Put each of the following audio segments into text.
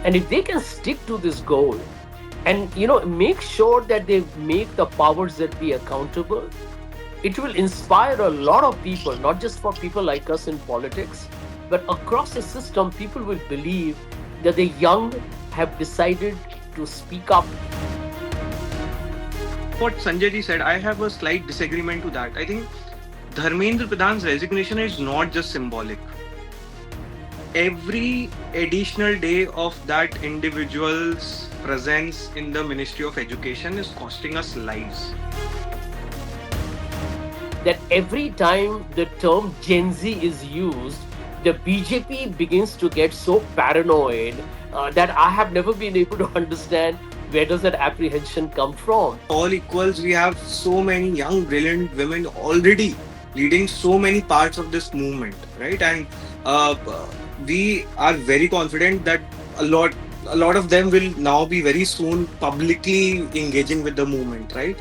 And if they can stick to this goal and make sure that they make the powers that be accountable, it will inspire a lot of people, not just for people like us in politics, but across the system. People will believe that the young have decided to speak up. What Sanjay ji said, I have a slight disagreement to that. I think Dharmendra Pradhan's resignation is not just symbolic. Every additional day of that individual's presence in the Ministry of Education is costing us lives. That every time the term Gen Z is used, the BJP begins to get so paranoid that I have never been able to understand where does that apprehension come from. All equals, we have so many young, brilliant women already leading so many parts of this movement, right? And we are very confident that a lot of them will now be very soon publicly engaging with the movement, right?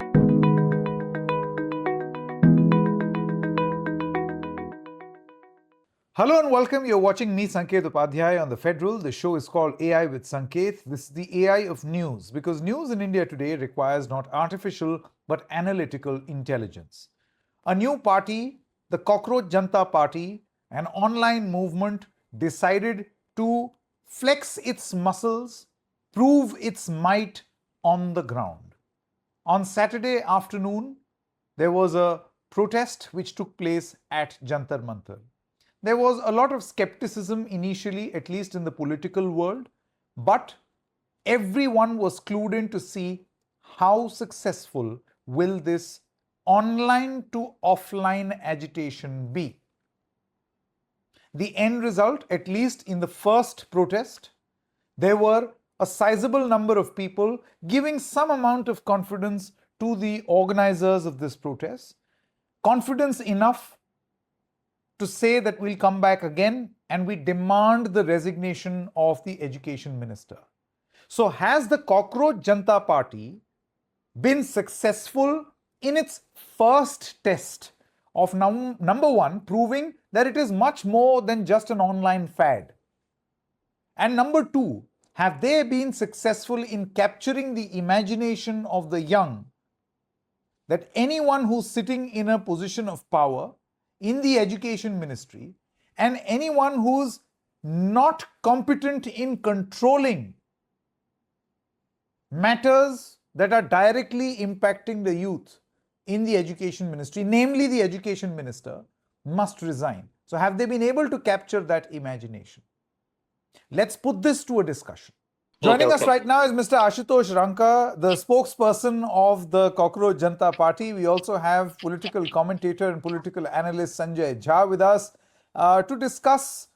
Hello and welcome. You're watching me, Sanket Upadhyay, on The Federal. The show is called AI with Sanket. This is the AI of news, because news in India today requires not artificial but analytical intelligence. A new party, the Cockroach Janata Party, an online movement, decided to flex its muscles, prove its might on the ground. On Saturday afternoon, there was a protest which took place at Jantar Mantar. There was a lot of skepticism initially, at least in the political world, but everyone was clued in to see how successful will this online to offline agitation be. The end result, at least in the first protest, there were a sizable number of people giving some amount of confidence to the organizers of this protest, confidence enough to say that we'll come back again and we demand the resignation of the education minister. So has the Cockroach Janata Party been successful in its first test of number one, proving that it is much more than just an online fad? And number two, have they been successful in capturing the imagination of the young that anyone who's sitting in a position of power in the education ministry and anyone who's not competent in controlling matters that are directly impacting the youth in the education ministry, namely the education minister, must resign? So have they been able to capture that imagination? Let's put this to a discussion. Joining us right now is Mr. Ashutosh Ranka, the spokesperson of the Cockroach Janata Party. We also have political commentator and political analyst Sanjay Jha with us to discuss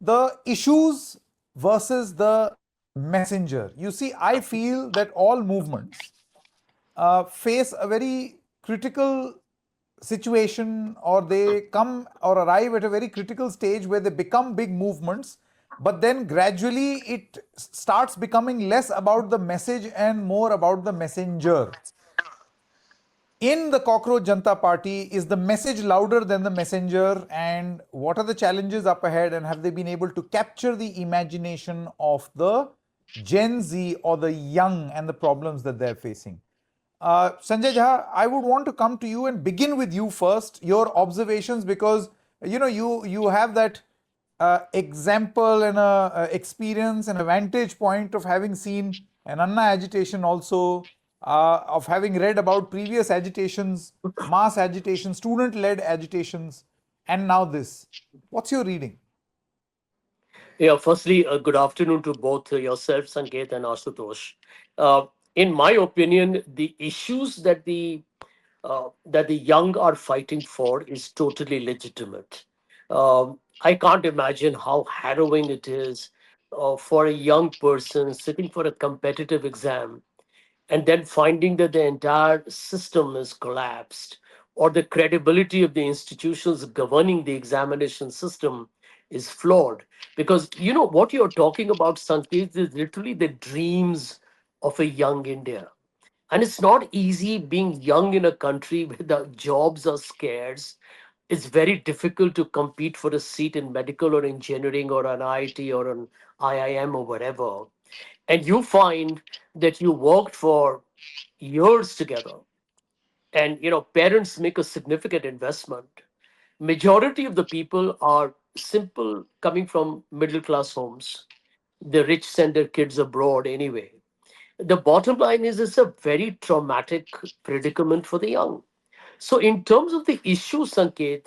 the issues versus the messenger. You see, I feel that all movements face a very critical situation, or they come or arrive at a very critical stage where they become big movements, but then gradually it starts becoming less about the message and more about the messenger. In the Cockroach Janata Party, is the message louder than the messenger? And what are the challenges up ahead? And have they been able to capture the imagination of the Gen Z or the young and the problems that they're facing? Sanjay Jha, I would want to come to you and begin with you first, your observations, because you have that example and a experience and a vantage point of having seen an Anna agitation also, of having read about previous agitations, mass agitations, student-led agitations, and now this. What's your reading? Yeah, firstly, good afternoon to both yourself, Sanket, and Ashutosh. In my opinion, the issues that the young are fighting for is totally legitimate. I can't imagine how harrowing it is for a young person sitting for a competitive exam and then finding that the entire system is collapsed, or the credibility of the institutions governing the examination system is flawed. Because what you're talking about, Sanket, is literally the dreams of a young India. And it's not easy being young in a country where the jobs are scarce, it's very difficult to compete for a seat in medical or engineering or an IIT or an IIM or whatever. And you find that you worked for years together, and parents make a significant investment. Majority of the people are simple, coming from middle class homes. The rich send their kids abroad anyway. The bottom line is, it's a very traumatic predicament for the young. So in terms of the issue, Sanket,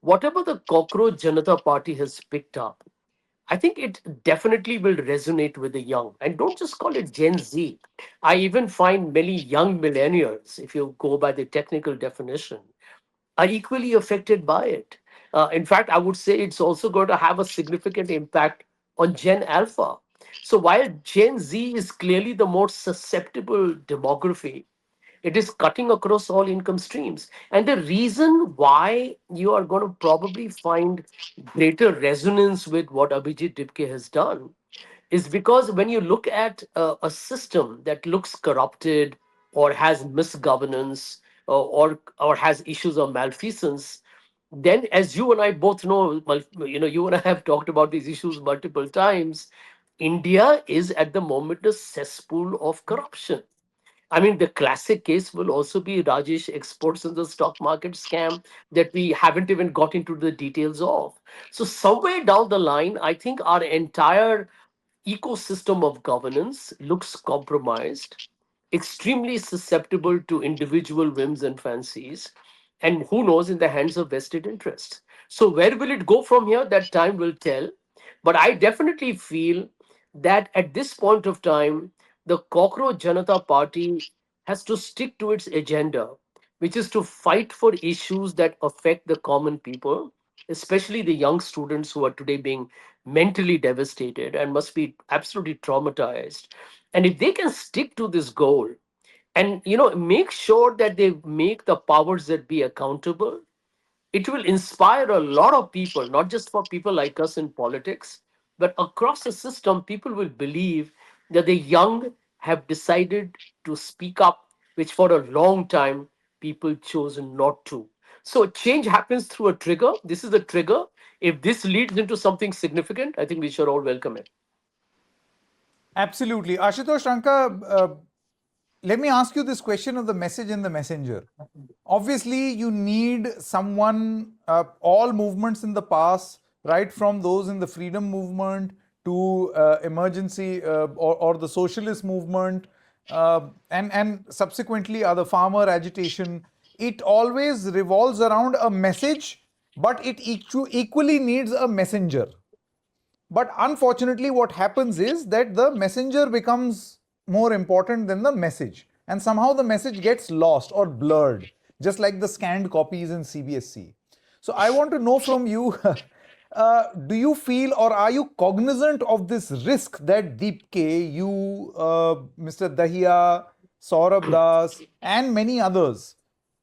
whatever the Cockroach Janata Party has picked up, I think it definitely will resonate with the young. And don't just call it Gen Z. I even find many young millennials, if you go by the technical definition, are equally affected by it. In fact, I would say it's also going to have a significant impact on Gen Alpha. So while Gen Z is clearly the more susceptible demography, it is cutting across all income streams. And the reason why you are going to probably find greater resonance with what Abhijit Dipke has done is because when you look at a system that looks corrupted or has misgovernance, or has issues of malfeasance, then, as you and I both know, you and I have talked about these issues multiple times. India is at the moment a cesspool of corruption. I mean, the classic case will also be Rajesh exports in the stock market scam that we haven't even got into the details of. So, somewhere down the line, I think our entire ecosystem of governance looks compromised, extremely susceptible to individual whims and fancies, and who knows, in the hands of vested interests. So, where will it go from here? That time will tell. But I definitely feel that at this point of time, the Cockroach Janata Party has to stick to its agenda, which is to fight for issues that affect the common people, especially the young students who are today being mentally devastated and must be absolutely traumatized. And if they can stick to this goal and make sure that they make the powers that be accountable, it will inspire a lot of people, not just for people like us in politics, but across the system. People will believe that the young have decided to speak up, which for a long time people chose not to. So change happens through a trigger. This is a trigger. If this leads into something significant, I think we should all welcome it. Absolutely. Ashutosh Ranka, let me ask you this question of the message and the messenger. Obviously, you need someone, all movements in the past, right from those in the freedom movement to emergency or the socialist movement, and subsequently other farmer agitation, it always revolves around a message, but it equally needs a messenger. But unfortunately, what happens is that the messenger becomes more important than the message. And somehow the message gets lost or blurred, just like the scanned copies in CBSC. So I want to know from you, do you feel or are you cognizant of this risk that Deep K, you, Mr. Dahiya, Saurabh Das, and many others,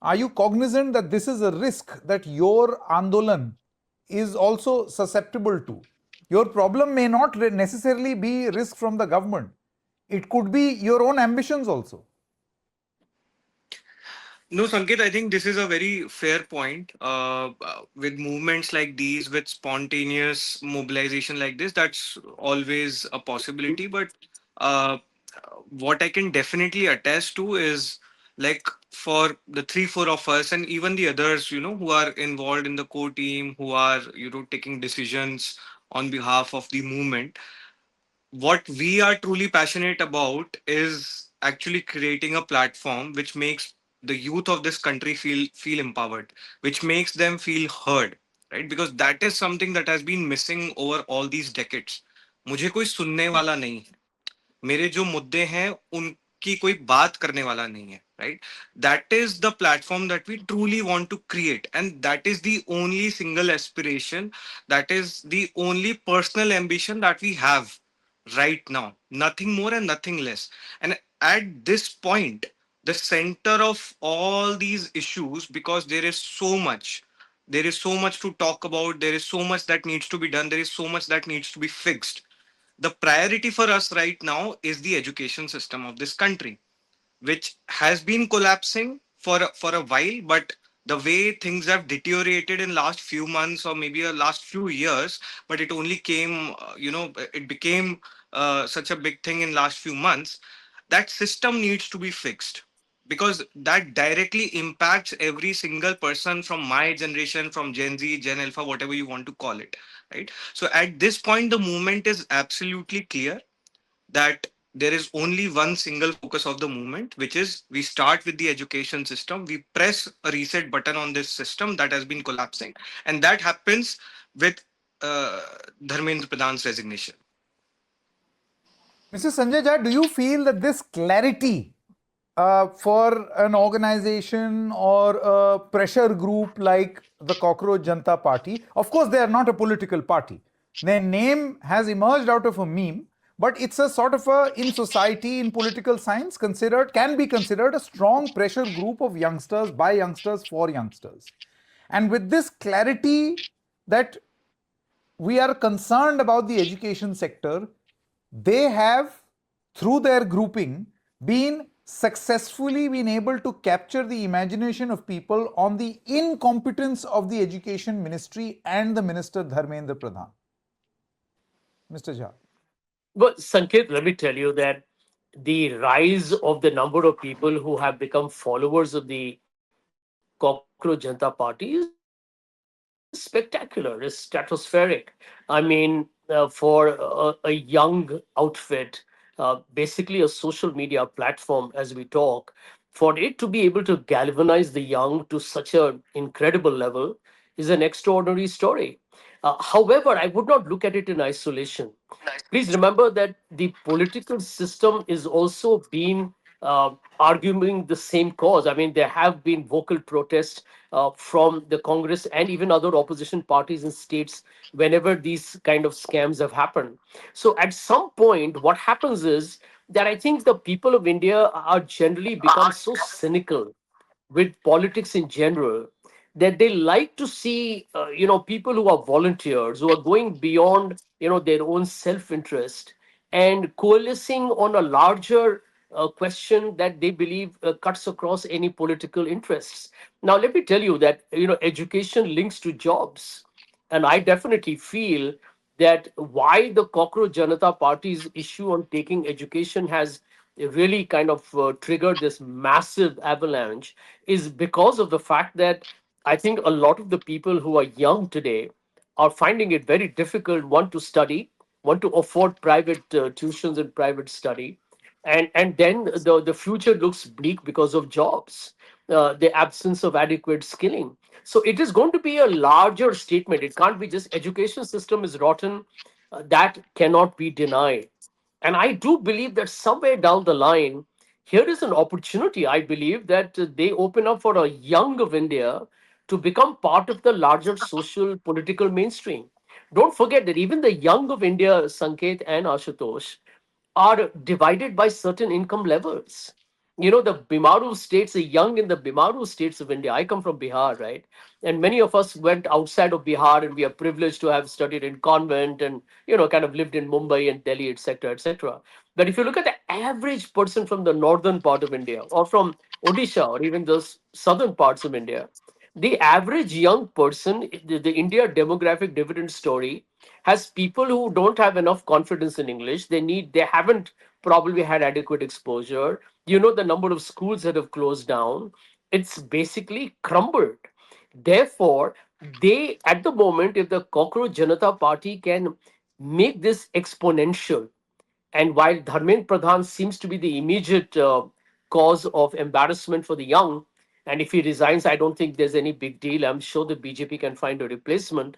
are you cognizant that this is a risk that your Andolan is also susceptible to? Your problem may not necessarily be risk from the government. It could be your own ambitions also. No, Sanket, I think this is a very fair point. With movements like these, with spontaneous mobilization like this, that's always a possibility. But uh, what I can definitely attest to is, like, for the three, four of us, and even the others, who are involved in the core team, who are, taking decisions on behalf of the movement, what we are truly passionate about is actually creating a platform which makes the youth of this country feel empowered, which makes them feel heard, right? Because that is something that has been missing over all these decades. मुझे कोई सुनने वाला नहीं है, मेरे जो मुद्दे हैं उनकी कोई बात करने वाला नहीं है, right? That is the platform that we truly want to create, and that is the only single aspiration, that is the only personal ambition that we have right now. Nothing more and nothing less. And at this point, the center of all these issues, because there is so much to talk about, there is so much that needs to be done, there is so much that needs to be fixed. The priority for us right now is the education system of this country, which has been collapsing for a while, but the way things have deteriorated in last few months or maybe a last few years, but it only came, it became such a big thing in last few months. That system needs to be fixed, because that directly impacts every single person from my generation, from Gen Z, Gen Alpha, whatever you want to call it, right? So at this point, the movement is absolutely clear that there is only one single focus of the movement, which is we start with the education system, we press a reset button on this system that has been collapsing, and that happens with uh, Dharmendra Pradhan's resignation. Mr. Sanjay Jha, do you feel that this clarity for an organization or a pressure group like the Cockroach Janata Party, of course, they are not a political party. Their name has emerged out of a meme, but it's a sort of a, in society, in political science, can be considered a strong pressure group of youngsters, by youngsters, for youngsters. And with this clarity that we are concerned about the education sector, they have, through their grouping, been successfully been able to capture the imagination of people on the incompetence of the education ministry and the minister Dharmendra Pradhan. Mr. Jha. Well, Sanket, let me tell you that the rise of the number of people who have become followers of the Cockroach Janata Party is spectacular, is stratospheric. I mean, for a young outfit, basically a social media platform as we talk, for it to be able to galvanize the young to such an incredible level is an extraordinary story. However, I would not look at it in isolation. Please remember that the political system is also being arguing the same cause. I mean, there have been vocal protests from the Congress and even other opposition parties in states whenever these kind of scams have happened. So at some point, what happens is that I think the people of India are generally become so cynical with politics in general, that they like to see people who are volunteers, who are going beyond their own self interest and coalescing on a larger question that they believe cuts across any political interests. Now let me tell you that education links to jobs, and I definitely feel that why the Cockroach Janata Party's issue on taking education has really kind of triggered this massive avalanche is because of the fact that I think a lot of the people who are young today are finding it very difficult, one, to study, one, to afford private tuitions and private study, and then the future looks bleak because of jobs, the absence of adequate skilling. So it is going to be a larger statement. It can't be just education system is rotten. That cannot be denied. And I do believe that somewhere down the line, here is an opportunity. I believe that they open up for a young of India to become part of the larger social political mainstream. Don't forget that even the young of India, Sanket and Ashutosh, are divided by certain income levels. The Bimaru states, the young in the Bimaru states of India. I come from Bihar, right? And many of us went outside of Bihar, and we are privileged to have studied in convent and, kind of lived in Mumbai and Delhi, etc., etc. But if you look at the average person from the northern part of India or from Odisha or even the southern parts of India, the average young person, the India demographic dividend story has people who don't have enough confidence in English. They haven't probably had adequate exposure. The number of schools that have closed down, it's basically crumbled. Therefore, they, at the moment, if the Cockroach Janata Party can make this exponential, and while Dharmendra Pradhan seems to be the immediate cause of embarrassment for the young, and if he resigns, I don't think there's any big deal. I'm sure the BJP can find a replacement.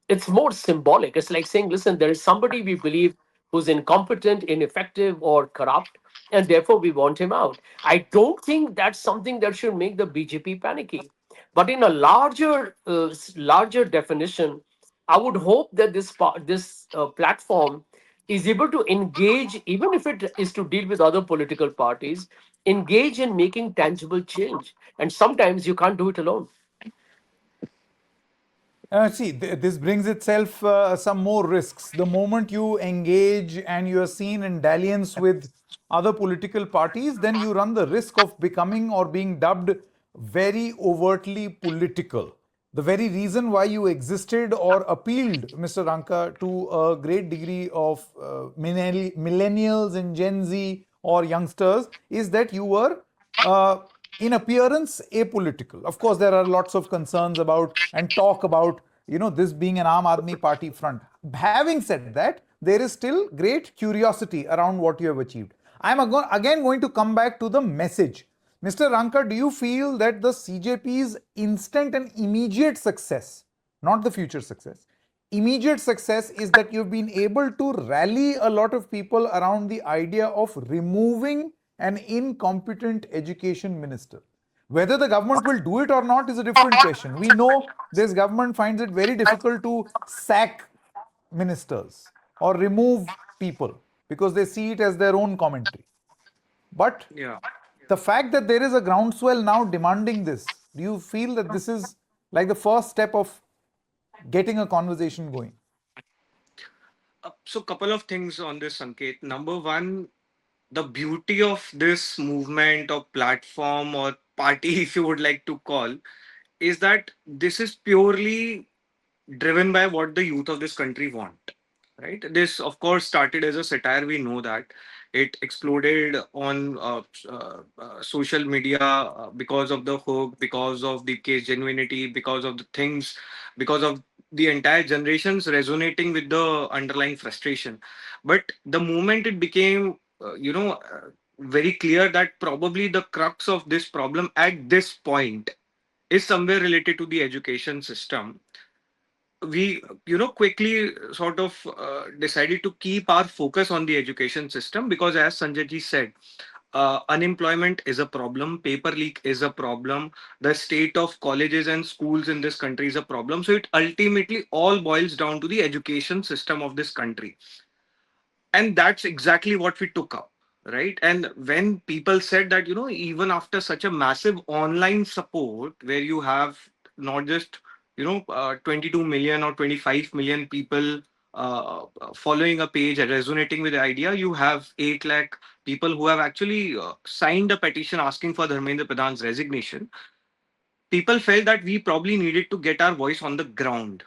It's more symbolic. It's like saying, listen, there is somebody we believe who's incompetent, ineffective, or corrupt, and therefore we want him out. I don't think that's something that should make the BJP panicky. But in a larger definition, I would hope that this platform is able to engage, even if it is to deal with other political parties, engage in making tangible change. And sometimes you can't do it alone. See, this brings itself some more risks. The moment you engage and you are seen in dalliance with other political parties, then you run the risk of becoming or being dubbed very overtly political. The very reason why you existed or appealed, Mr. Ranka, to a great degree of millennials and Gen Z or youngsters is that you were, uh, in appearance, apolitical. Of course, there are lots of concerns about and talk about, this being an Aam Aadmi Party front. Having said that, there is still great curiosity around what you have achieved. I'm again going to come back to the message. Mr. Ranka, do you feel that the CJP's instant and immediate success, not the future success, immediate success is that you've been able to rally a lot of people around the idea of removing an incompetent education minister? Whether the government will do it or not is a different question. We know this government finds it very difficult to sack ministers or remove people because they see it as their own commentary. But Yeah. the fact that there is a groundswell now demanding this, do you feel that this is like the first step of getting a conversation going? So, couple of things on this, Sanket. Number one, the beauty of this movement or platform or party, if you would like to call, is that this is purely driven by what the youth of this country want. Right? This, of course, started as a satire. We know that it exploded on social media because of the hook, because of the case genuinity, because of the things, because of the entire generations resonating with the underlying frustration. But the moment it became, very clear that probably the crux of this problem at this point is somewhere related to the education system, we quickly sort of decided to keep our focus on the education system, because as Sanjay ji said, unemployment is a problem, paper leak is a problem, the state of colleges and schools in this country is a problem. So it ultimately all boils down to the education system of this country, and that's exactly what we took up, right? And when people said that, even after such a massive online support where you have not just 22 million or 25 million people following a page and resonating with the idea, you have 8 lakh people who have actually signed a petition asking for Dharmendra Pradhan's resignation. People felt that we probably needed to get our voice on the ground,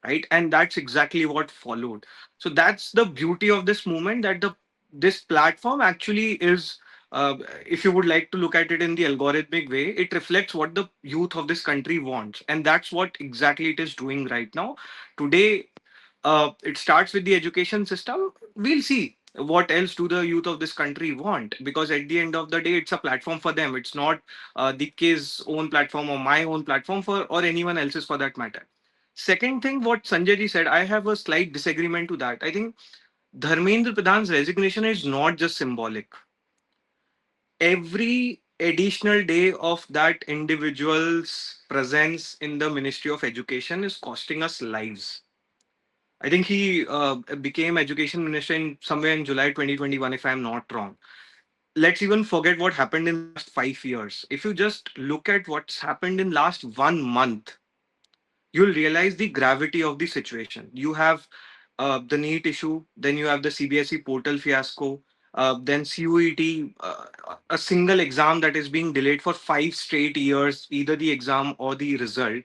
right? And that's exactly what followed. So that's the beauty of this movement, that the this platform actually is, if you would like to look at it in the algorithmic way, it reflects what the youth of this country wants, and that's what exactly it is doing right now. Today, it starts with the education system. We'll see what else do the youth of this country want, because at the end of the day, it's a platform for them. It's not the kid's own platform or my own platform, for or anyone else's for that matter. Second thing, what Sanjay ji said, I have a slight disagreement to that. I think Dharmendra Pradhan's resignation is not just symbolic. Every additional day of that individual's presence in the Ministry of Education is costing us lives. I think he became education minister in somewhere in July 2021, if I'm not wrong. Let's even forget what happened in last 5 years. If you just look at what's happened in last 1 month, you'll realize the gravity of the situation. You have the NEET issue, then you have the CBSE portal fiasco, then CUET, a single exam that is being delayed for 5 straight years, either the exam or the result.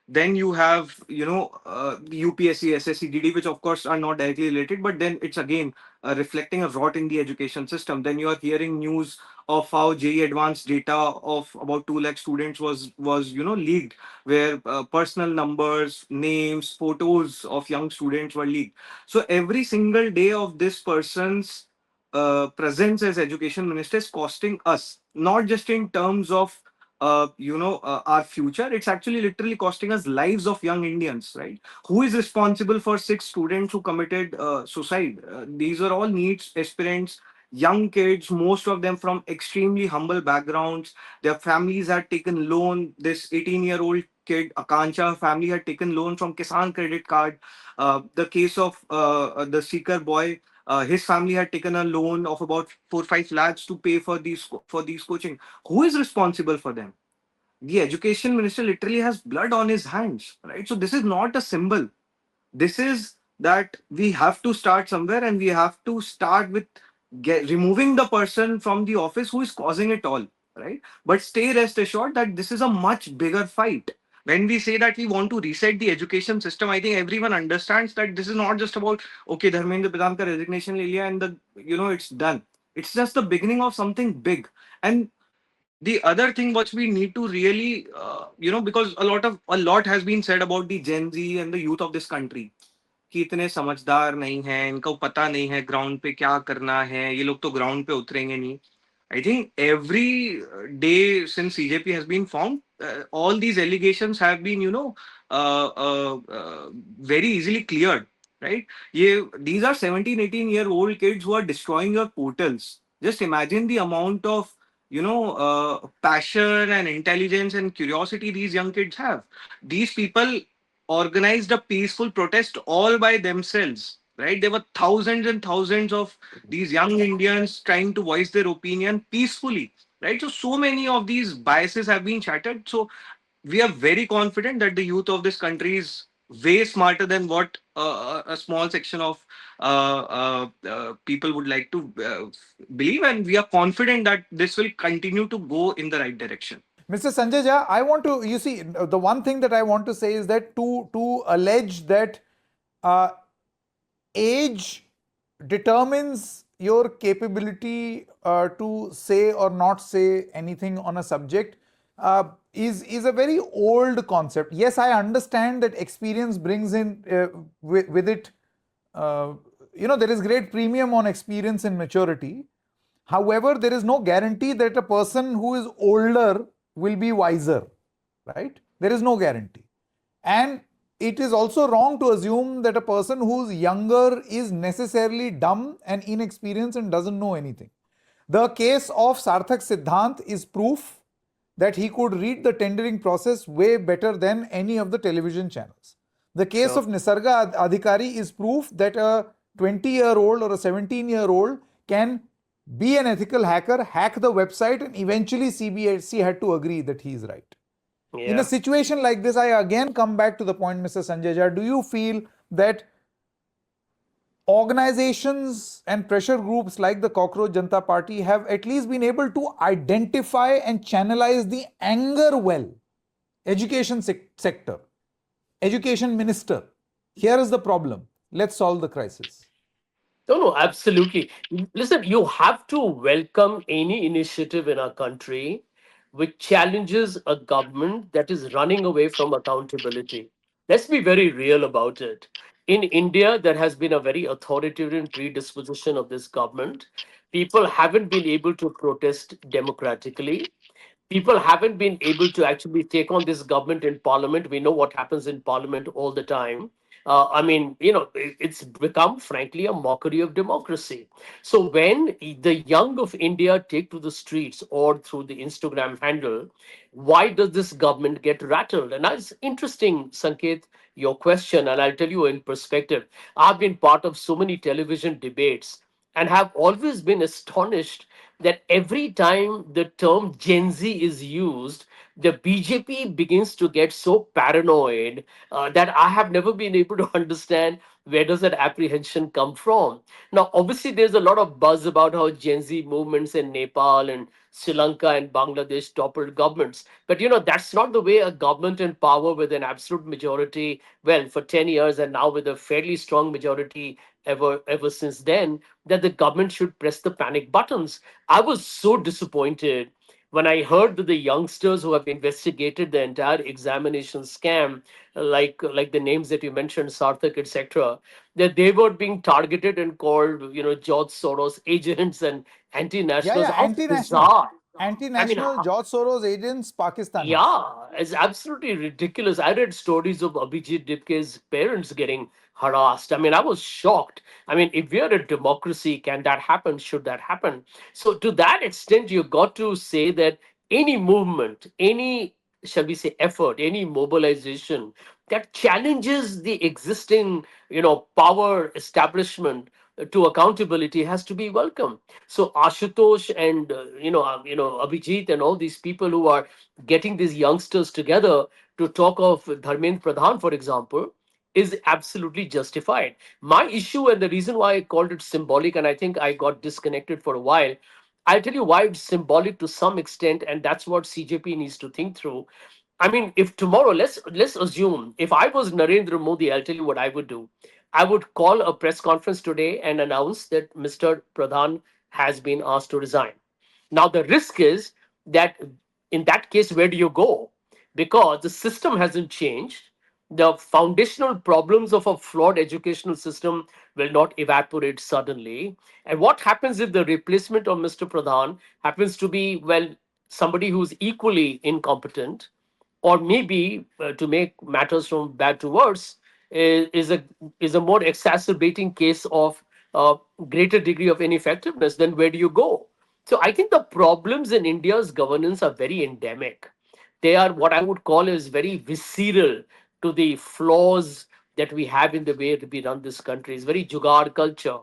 Then you have, UPSC, SSCGD, which of course are not directly related, but then it's again reflecting a rot in the education system. Then you are hearing news of how JE advanced data of about 2 lakh students was leaked, where personal numbers, names, photos of young students were leaked. So every single day of this person's presence as education minister is costing us, not just in terms of our future. It's actually literally costing us lives of young Indians, right? Who is responsible for 6 students who committed suicide? These are all NEETs aspirants, young kids, most of them from extremely humble backgrounds. Their families had taken loan. This 18-year-old kid, Akanksha, family had taken loan from Kisan credit card. The case of the seeker boy, his family had taken a loan of about 4 5 lakhs to pay for these coaching. Who is responsible for them? The education minister literally has blood on his hands, right? So this is not a symbol. This is that we have to start somewhere, and we have to start with removing the person from the office who is causing it all. right? But stay rest assured that this is a much bigger fight. When we say that we want to reset the education system, I think everyone understands that this is not just about, okay, Dharmendra Pradhan ka resignation le liya and it's done. It's just the beginning of something big. And the other thing which we need to really, because a lot has been said about the Gen Z and the youth of this country, कि इतने समझदार नहीं हैं, इनको पता नहीं है ground पे क्या करना है, ये लोग तो ग्राउंड पे उतरेंगे नहीं. I think every day since CJP has been formed, all these allegations have been, very easily cleared, right? These are 17, 18-year-old kids who are destroying your portals. Just imagine the amount of, passion and intelligence and curiosity these young kids have. These people organized a peaceful protest all by themselves, right? There were thousands and thousands of these young Indians trying to voice their opinion peacefully, right? So many of these biases have been shattered. So we are very confident that the youth of this country is way smarter than what a small section of people would like to believe, and we are confident that this will continue to go in the right direction. Mr. Sanjay Jha, I want to, you see, the one thing that I want to say is that to allege that uh, age determines your capability to say or not say anything on a subject is a very old concept. Yes, I understand that experience brings in with it. Uh, there is great premium on experience and maturity. However, there is no guarantee that a person who is older will be wiser, right? There is no guarantee. And it is also wrong to assume that a person who's younger is necessarily dumb and inexperienced and doesn't know anything. The case of Sarthak Siddhant is proof that he could read the tendering process way better than any of the television channels. The case Sure. of Nisarga Adhikari is proof that a 20-year-old or a 17-year-old can be an ethical hacker, hack the website, and eventually CBSC had to agree that he is right. In a Yeah. situation like this, I again come back to the point, Mr. Sanjay Jha. Do you feel that organizations and pressure groups like the Cockroach Janata Party have at least been able to identify and channelize the anger well? Education sector, education minister, here is the problem. Let's solve the crisis. No, no, absolutely. Listen, you have to welcome any initiative in our country which challenges a government that is running away from accountability. Let's be very real about it. In India, there has been a very authoritarian predisposition of this government. People haven't been able to protest democratically. People haven't been able to actually take on this government in parliament. We know what happens in parliament all the time. I mean, it's become, frankly, a mockery of democracy. So when the young of India take to the streets or through the Instagram handle, why does this government get rattled? And that's interesting, Sanket, your question, and I'll tell you in perspective. I've been part of so many television debates and have always been astonished that every time the term Gen Z is used, the BJP begins to get so paranoid that I have never been able to understand where does that apprehension come from. Now, obviously, there's a lot of buzz about how Gen Z movements in Nepal and Sri Lanka and Bangladesh toppled governments. But that's not the way a government in power with an absolute majority, well, for 10 years and now with a fairly strong majority ever since then, that the government should press the panic buttons. I was so disappointed when I heard that the youngsters who have investigated the entire examination scam, like the names that you mentioned, Sarthak, etc., that they were being targeted and called, George Soros agents and Yeah, anti-nationals. yeah, How anti-national. bizarre! I mean, Anti-national George Soros agents, Pakistanis. yeah, it's absolutely ridiculous. I read stories of Abhijit Dipke's parents getting harassed. I mean, I was shocked. I mean, if we are a democracy, can that happen? Should that happen? So, to that extent, you got to say that any movement, any, shall we say, effort, any mobilization that challenges the existing, power establishment to accountability has to be welcome. So Ashutosh and Abhijit and all these people who are getting these youngsters together to talk of Dharmendra Pradhan, for example, is absolutely justified. My issue and the reason why I called it symbolic, and I think I got disconnected for a while, I'll tell you why it's symbolic to some extent, and that's what CJP needs to think through. I mean, if tomorrow, let's assume if I was Narendra Modi, I'll tell you what I would do. I would call a press conference today and announce that Mr. Pradhan has been asked to resign. Now the risk is that in that case, where do you go? Because the system hasn't changed. The foundational problems of a flawed educational system will not evaporate suddenly. And what happens if the replacement of Mr. Pradhan happens to be, well, somebody who's equally incompetent, or maybe to make matters from bad to worse, is a more exacerbating case of greater degree of ineffectiveness? Then where do you go? So I think the problems in India's governance are very endemic. They are what I would call is very visceral to the flaws that we have in the way we run this country. It's very jugaad culture.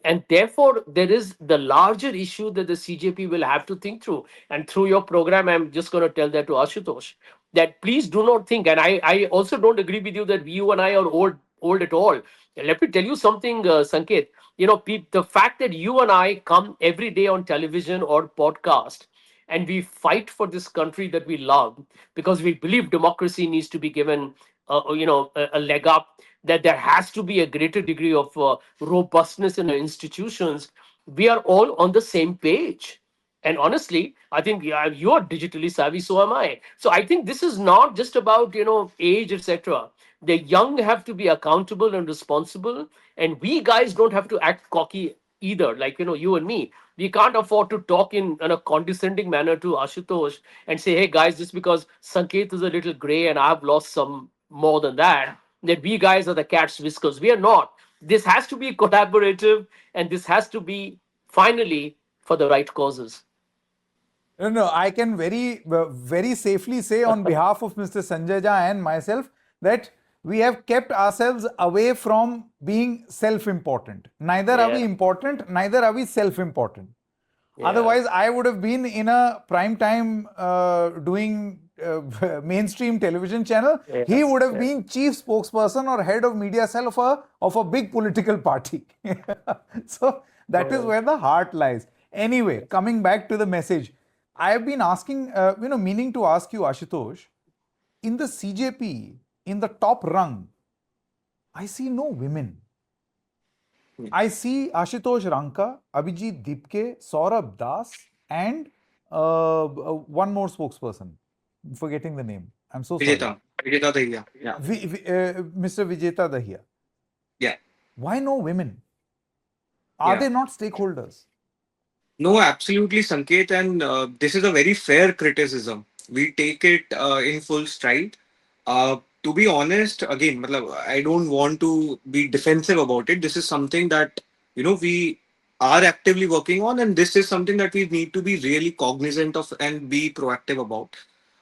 And therefore, there is the larger issue that the CJP will have to think through. And through your program, I'm just going to tell that to Ashutosh, that please do not think, and I also don't agree with you that you and I are old at all. Let me tell you something, Sanket. The fact that you and I come every day on television or podcast and we fight for this country that we love because we believe democracy needs to be given a leg up, that there has to be a greater degree of robustness in our institutions. We are all on the same page. And honestly, I think, yeah, you're digitally savvy, so am I. So I think this is not just about age, etc. The young have to be accountable and responsible, and we guys don't have to act cocky either. Like you and me, we can't afford to talk in a condescending manner to Ashutosh and say, "Hey guys, just because Sanket is a little gray and I've lost some more than that we guys are the cat's whiskers." We are not. This has to be collaborative, and this has to be finally for the right causes. No, no, I can very safely say on behalf of Mr. Sanjay Jha and myself that we have kept ourselves away from being self-important. Neither are we Yeah, important, neither are we self-important. yeah, Otherwise, I would have been in a prime time doing mainstream television channel. yeah, He would have yeah. been chief spokesperson or head of media cell of a big political party. So that is Yeah. where the heart lies. Anyway, coming back to the message, I have been asking, meaning to ask you, Ashutosh, in the CJP, in the top rung, I see no women. I see Ashutosh Ranka, Abhijit Dipke, Saurabh Das, and one more spokesperson. I'm forgetting the name. I'm so sorry. Vijeta Dahiya. Yeah. Mr. Vijeta Dahiya. Yeah. Why no women? Are Yeah. they not stakeholders? No, absolutely, Sanket, and this is a very fair criticism. We take it in full stride. To be honest, again, matlab, I don't want to be defensive about it. This is something that we are actively working on, and this is something that we need to be really cognizant of and be proactive about.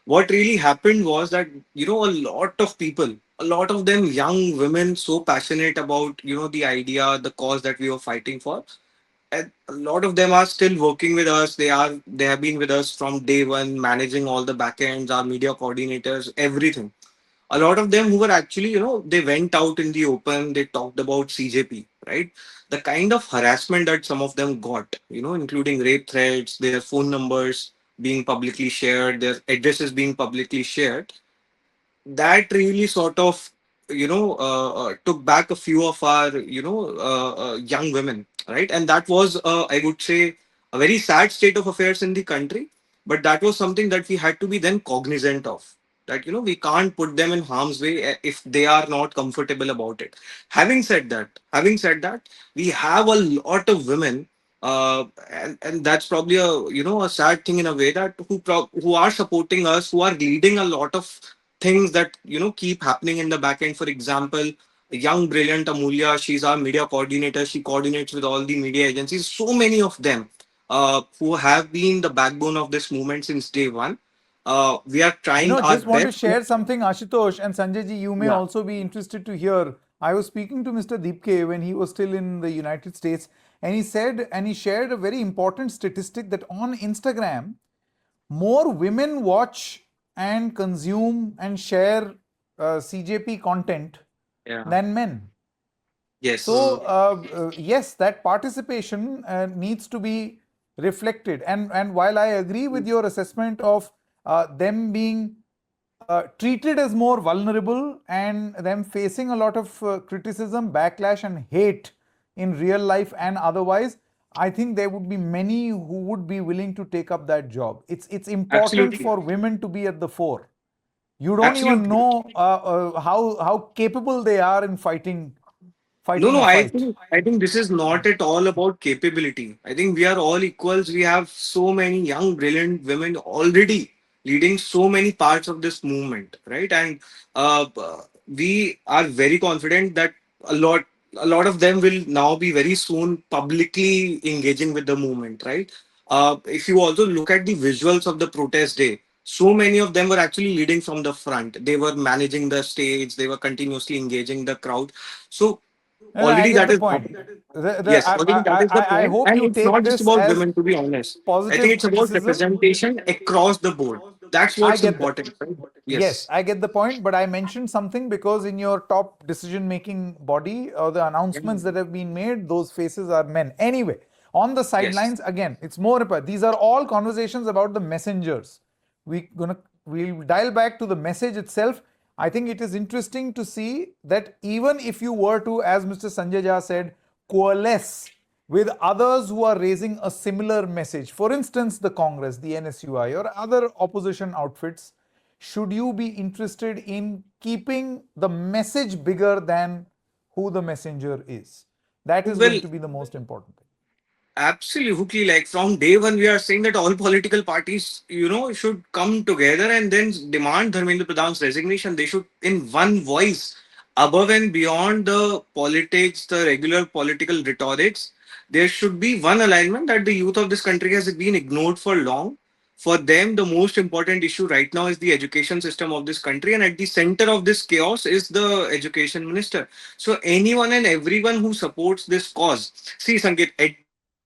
What really happened was that a lot of people, a lot of them young women, so passionate about the idea, the cause that we were fighting for, and a lot of them are still working with us. They have been with us from day one, managing all the backends, our media coordinators, everything. A lot of them who were actually, they went out in the open, they talked about CJP, right? The kind of harassment that some of them got, including rape threats, their phone numbers being publicly shared, their addresses being publicly shared, that really sort of took back a few of our young women, right? And that was I would say a very sad state of affairs in the country, but that was something that we had to be then cognizant of, that we can't put them in harm's way if they are not comfortable about it. Having said that, we have a lot of women, and that's probably a sad thing in a way, that who are supporting us, who are leading a lot of things that keep happening in the back end. For example, young brilliant Amulya, she's our media coordinator. She coordinates with all the media agencies. So many of them who have been the backbone of this movement since day one. We are trying our Just want to best to, share something, Ashutosh and Sanjay ji. You may yeah. also be interested to hear. I was speaking to Mr. Deepke when he was still in the United States, and he shared a very important statistic that on Instagram, more women watch and consume and share CJP content Yeah. than men. Yes. So, yes, that participation needs to be reflected. And while I agree with your assessment of them being treated as more vulnerable and them facing a lot of criticism, backlash, and hate in real life and otherwise, I think there would be many who would be willing to take up that job. It's important Absolutely. for women to be at the fore. You don't even Absolutely. know how capable they are in No, fighting no, a I fight. think I think this is not at all about capability. I think we are all equals. We have so many young, brilliant women already leading so many parts of this movement, right? And we are very confident that a lot a lot of them will now be very soon publicly engaging with the movement, right? If you also look at the visuals of the protest day, so many of them were actually leading from the front. They were managing the stage. They were continuously engaging the crowd. So No, no, I already get that the is point. yes, already that is the I point, hope and you it's take not just this about as women, to be honest. I think positive it's about criticism. representation across the board. That's I what's get that. important, right? Yes, Yes. I get the point, but I mentioned something because in your top decision making body or the announcements that have been made, those faces are men. Anyway, on the Yes. sidelines, again, it's more about these are all conversations about the messengers. We'll dial back to the message itself. I think it is interesting to see that even if you were to, as Mr. Sanjay Jha said, coalesce with others who are raising a similar message, for instance, the Congress, the NSUI, or other opposition outfits, should you be interested in keeping the message bigger than who the messenger is? That is going Well, to be the most important thing. absolutely. Like from day one, we are saying that all political parties, should come together and then demand Dharmendra Pradhan's resignation. They should, in one voice, above and beyond the politics, the regular political rhetorics, there should be one alignment that the youth of this country has been ignored for long. For them, the most important issue right now is the education system of this country, and at the center of this chaos is the education minister. So, anyone and everyone who supports this cause, see, Sanket, at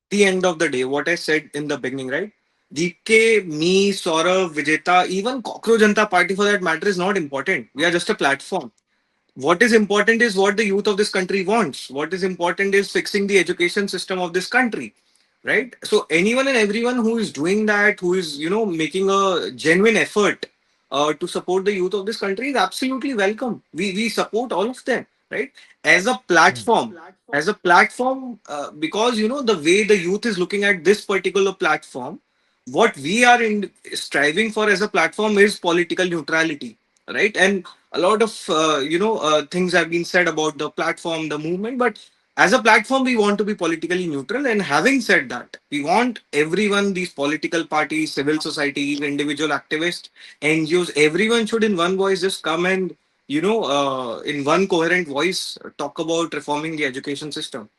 the end of the day, what I said in the beginning, right? DK, me, Saurav, Vijeta, even Cockroach Janata Party for that matter is not important. We are just a platform. What is important is what the youth of this country wants. What is important is fixing the education system of this country, right? So anyone and everyone who is doing that, who is making a genuine effort to support the youth of this country is absolutely welcome. We support all of them, right? As a platform, because the way the youth is looking at this particular platform, what we are striving for as a platform is political neutrality, right? And a lot of things have been said about the platform, the movement, but as a platform we want to be politically neutral. And having said that, we want everyone, these political parties, civil society, individual activists, NGOs, everyone should in one voice just come and in one coherent voice talk about reforming the education system.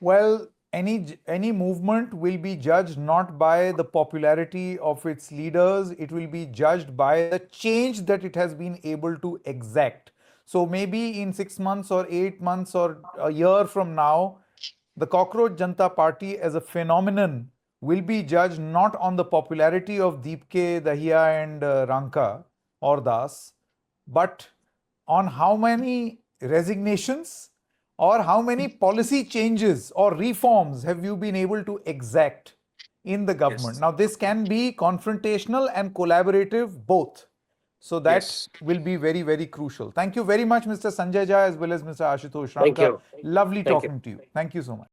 Well, any movement will be judged not by the popularity of its leaders, it will be judged by the change that it has been able to exact. So maybe in 6 months or 8 months or a year from now, the Cockroach Janata Party as a phenomenon will be judged not on the popularity of Deepke, Dahiya, and Ranka or Das, but on how many resignations or how many policy changes or reforms have you been able to exact in the government. Yes. Now, this can be confrontational and collaborative both. So, that Yes. will be very, very crucial. Thank you very much, Mr. Sanjay Jha, as well as Mr. Ashutosh Thank Ranka. you. Lovely Thank you. talking to you. Thank you so much.